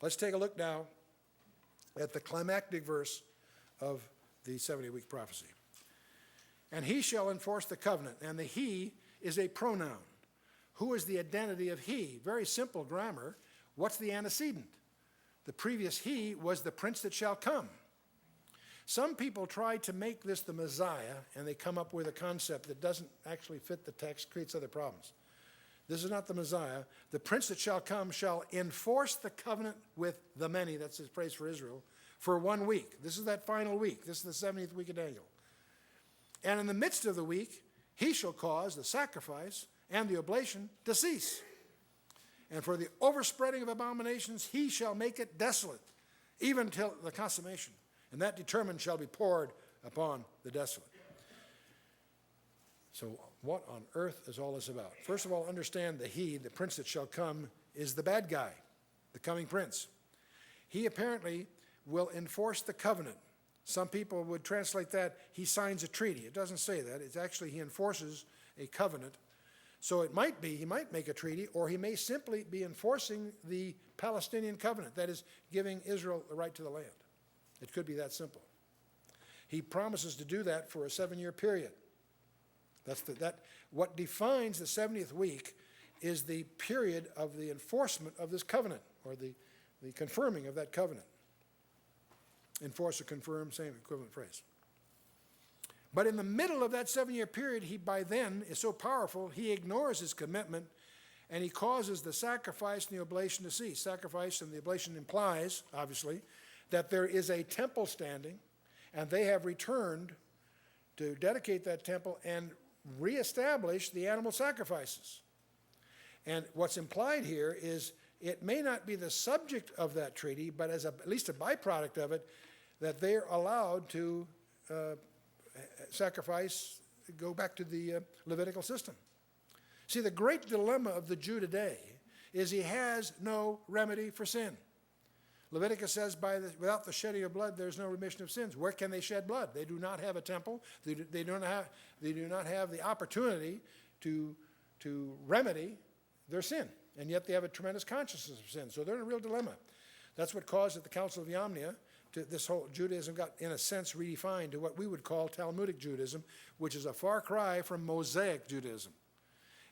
Let's take a look now at the climactic verse of the 70-week prophecy. And he shall enforce the covenant, and the he is a pronoun. Who is the identity of he? Very simple grammar. What's the antecedent? The previous he was the prince that shall come. Some people try to make this the Messiah, and they come up with a concept that doesn't actually fit the text, creates other problems. This is not the Messiah. The prince that shall come shall enforce the covenant with the many, that's his praise for Israel, for 1 week. This is that final week. This is the 70th week of Daniel. And in the midst of the week, he shall cause the sacrifice and the oblation to cease. And for the overspreading of abominations, he shall make it desolate, even till the consummation. And that determined shall be poured upon the desolate. So what on earth is all this about? First of all, understand the he, the prince that shall come, is the bad guy, the coming prince. He apparently will enforce the covenant. Some people would translate that, he signs a treaty. It doesn't say that. It's actually he enforces a covenant. So it might be, he might make a treaty, or he may simply be enforcing the Palestinian covenant, that is, giving Israel the right to the land. It could be that simple. He promises to do that for a 7-year period. What defines the 70th week is the period of the enforcement of this covenant, or the confirming of that covenant. Enforce or confirm, same equivalent phrase. But in the middle of that 7-year period, he by then is so powerful, he ignores his commitment, and he causes the sacrifice and the oblation to cease. Sacrifice and the oblation implies, obviously, that there is a temple standing, and they have returned to dedicate that temple and reestablish the animal sacrifices. And what's implied here is it may not be the subject of that treaty, but as at least a byproduct of it, that they are allowed to sacrifice, go back to the Levitical system. See, the great dilemma of the Jew today is he has no remedy for sin. Leviticus says, without the shedding of blood, there's no remission of sins. Where can they shed blood? They do not have a temple. They do not have the opportunity to remedy their sin. And yet they have a tremendous consciousness of sin. So they're in a real dilemma. That's what caused at the Council of Yamnia, this whole Judaism got, in a sense, redefined to what we would call Talmudic Judaism, which is a far cry from Mosaic Judaism.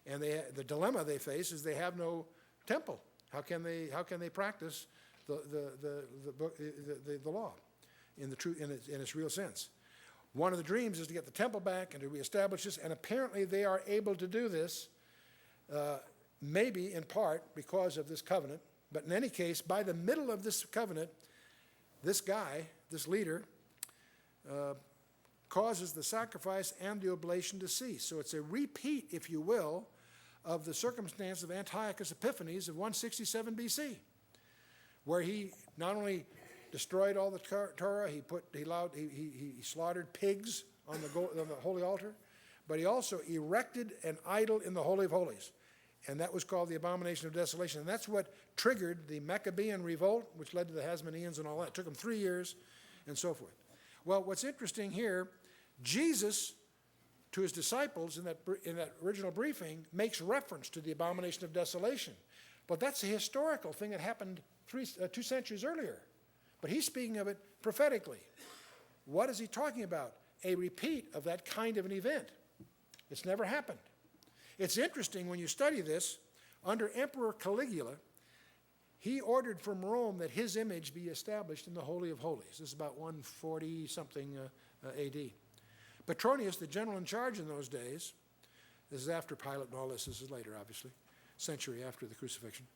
And the dilemma they face is they have no temple. How can they practice the law in its real sense? One of the dreams is to get the temple back and to reestablish this, and apparently they are able to do this, maybe in part because of this covenant. But in any case, by the middle of this covenant, this guy, this leader, causes the sacrifice and the oblation to cease. So it's a repeat, if you will, of the circumstance of Antiochus Epiphanes of 167 BC, where he not only destroyed all the Torah, he slaughtered pigs on the holy altar, but he also erected an idol in the Holy of Holies. And that was called the abomination of desolation. And that's what triggered the Maccabean revolt, which led to the Hasmoneans and all that. It took them 3 years and so forth. Well, what's interesting here, Jesus, to his disciples in that original briefing, makes reference to the abomination of desolation. But that's a historical thing that happened 2 centuries earlier. But he's speaking of it prophetically. What is he talking about? A repeat of that kind of an event. It's never happened. It's interesting when you study this, under Emperor Caligula, he ordered from Rome that his image be established in the Holy of Holies. This is about 140-something AD. Petronius, the general in charge in those days, this is after Pilate and all this is later, obviously, century after the crucifixion,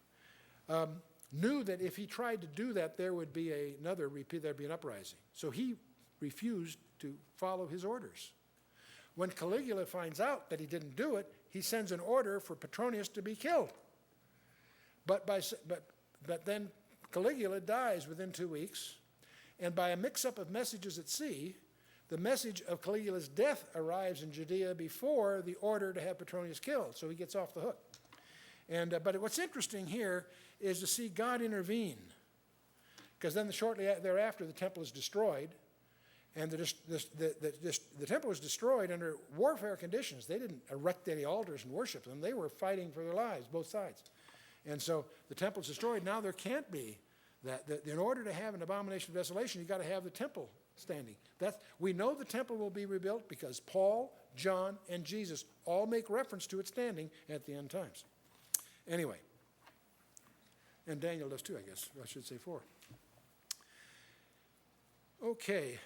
knew that if he tried to do that, there would be another repeat, there'd be an uprising. So he refused to follow his orders. When Caligula finds out that he didn't do it, he sends an order for Petronius to be killed. But then Caligula dies within 2 weeks, and by a mix-up of messages at sea, the message of Caligula's death arrives in Judea before the order to have Petronius killed, so he gets off the hook. But what's interesting here is to see God intervene, because then shortly thereafter the temple is destroyed, and the temple was destroyed under warfare conditions. They didn't erect any altars and worship them. They were fighting for their lives, both sides. And so the temple is destroyed. Now there can't be That in order to have an abomination of desolation, you've got to have the temple standing. We know the temple will be rebuilt because Paul, John, and Jesus all make reference to it standing at the end times. Anyway, and Daniel does too, I guess. I should say 4. Okay,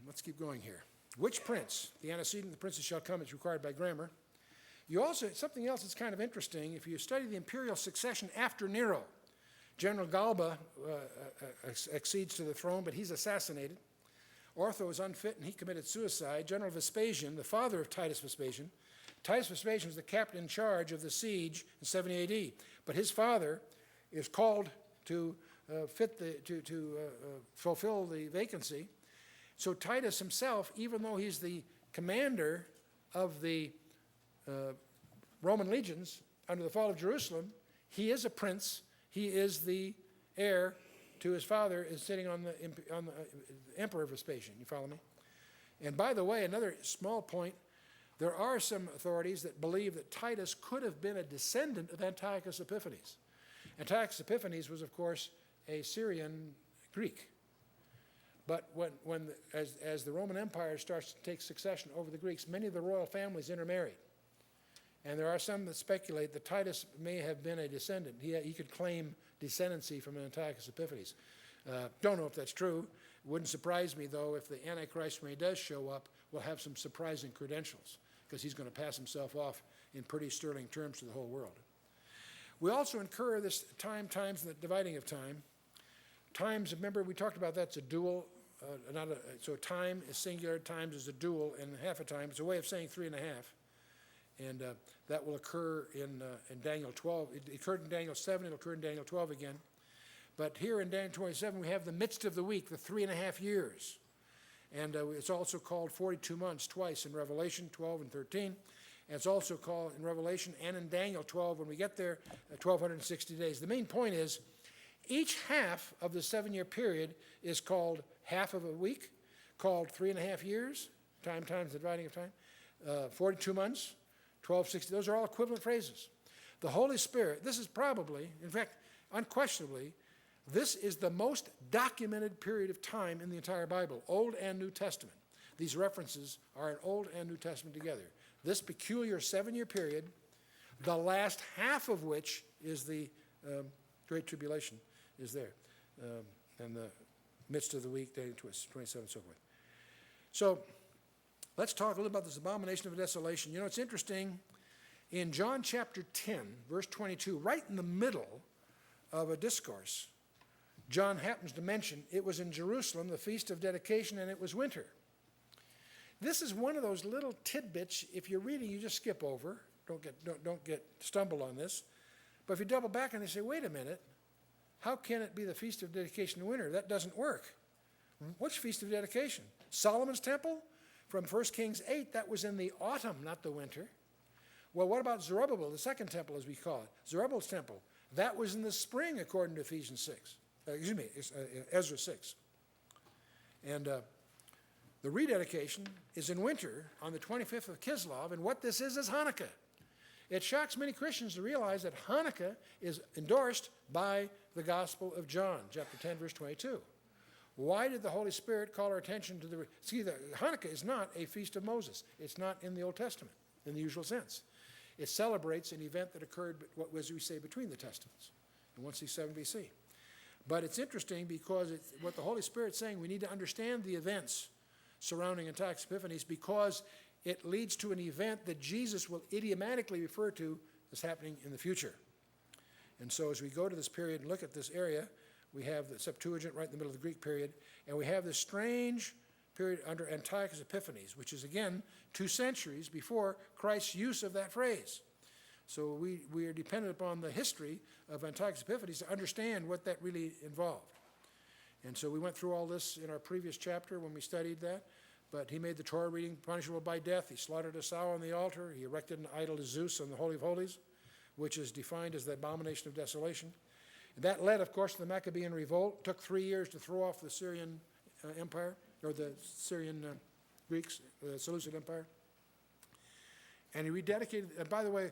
let's keep going here. Which prince? The antecedent, the princes shall come, it's required by grammar. You also, something else that's kind of interesting, if you study the imperial succession after Nero, General Galba accedes to the throne, but he's assassinated. Otho is unfit and he committed suicide. General Vespasian, the father of Titus Vespasian was the captain in charge of the siege in 70 AD. But his father is called to fulfill the vacancy. So Titus himself, even though he's the commander of the Roman legions under the fall of Jerusalem, he is a prince. He is the heir to his father, is sitting on the Emperor Vespasian. You follow me? And by the way, another small point, there are some authorities that believe that Titus could have been a descendant of Antiochus Epiphanes. Antiochus Epiphanes was, of course, a Syrian Greek. But as the Roman Empire starts to take succession over the Greeks, many of the royal families intermarried. And there are some that speculate that Titus may have been a descendant. He could claim descendancy from Antiochus Epiphanes. Don't know if that's true. It wouldn't surprise me, though, if the Antichrist, when he does show up, will have some surprising credentials, because he's going to pass himself off in pretty sterling terms to the whole world. We also incur this times, and the dividing of time. Times, remember, we talked about that's a dual. So time is singular, times is a dual, and half a time. It's a way of saying 3.5. And that will occur in Daniel 12. It occurred in Daniel 7. It'll occur in Daniel 12 again. But here in Daniel 27, we have the midst of the week, the 3.5 years. And it's also called 42 months twice in Revelation 12 and 13. And it's also called in Revelation and in Daniel 12, when we get there, 1,260 days. The main point is each half of the 7-year period is called half of a week, called 3.5 years, time times the dividing of time, 42 months, 1260. Those are all equivalent phrases. The Holy Spirit, this is probably, in fact, unquestionably, this is the most documented period of time in the entire Bible, Old and New Testament. These references are in Old and New Testament together. This peculiar 7-year period, the last half of which is the Great Tribulation, is there. And the midst of the week, day 27, and so forth. So, let's talk a little about this abomination of desolation. You know, it's interesting. In John chapter 10, verse 22, right in the middle of a discourse, John happens to mention it was in Jerusalem, the Feast of Dedication, and it was winter. This is one of those little tidbits, if you're reading, you just skip over. Don't get stumbled on this. But if you double back and they say, wait a minute, how can it be the Feast of Dedication in winter? That doesn't work. Which Feast of Dedication? Solomon's Temple? From 1 Kings 8, that was in the autumn, not the winter. Well, what about Zerubbabel, the second temple as we call it? Zerubbabel's temple. That was in the spring according to Ezra 6. And the rededication is in winter on the 25th of Kislev, and what this is Hanukkah. It shocks many Christians to realize that Hanukkah is endorsed by the Gospel of John, chapter 10, verse 22. Why did the Holy Spirit call our attention to Hanukkah is not a feast of Moses. It's not in the Old Testament in the usual sense. It celebrates an event that occurred, what was we say, between the Testaments in 167 BC. But it's interesting because what the Holy Spirit's saying, we need to understand the events surrounding Antiochus Epiphanes because it leads to an event that Jesus will idiomatically refer to as happening in the future. And so as we go to this period and look at this area, we have the Septuagint right in the middle of the Greek period, and we have this strange period under Antiochus Epiphanes, which is, again, 2 centuries before Christ's use of that phrase. So we are dependent upon the history of Antiochus Epiphanes to understand what that really involved. And so we went through all this in our previous chapter when we studied that, but he made the Torah reading punishable by death. He slaughtered a sow on the altar. He erected an idol to Zeus on the Holy of Holies, which is defined as the abomination of desolation. That led, of course, to the Maccabean revolt. It took 3 years to throw off the Syrian Empire, or the Syrian Greeks, the Seleucid Empire. And he rededicated, and by the way,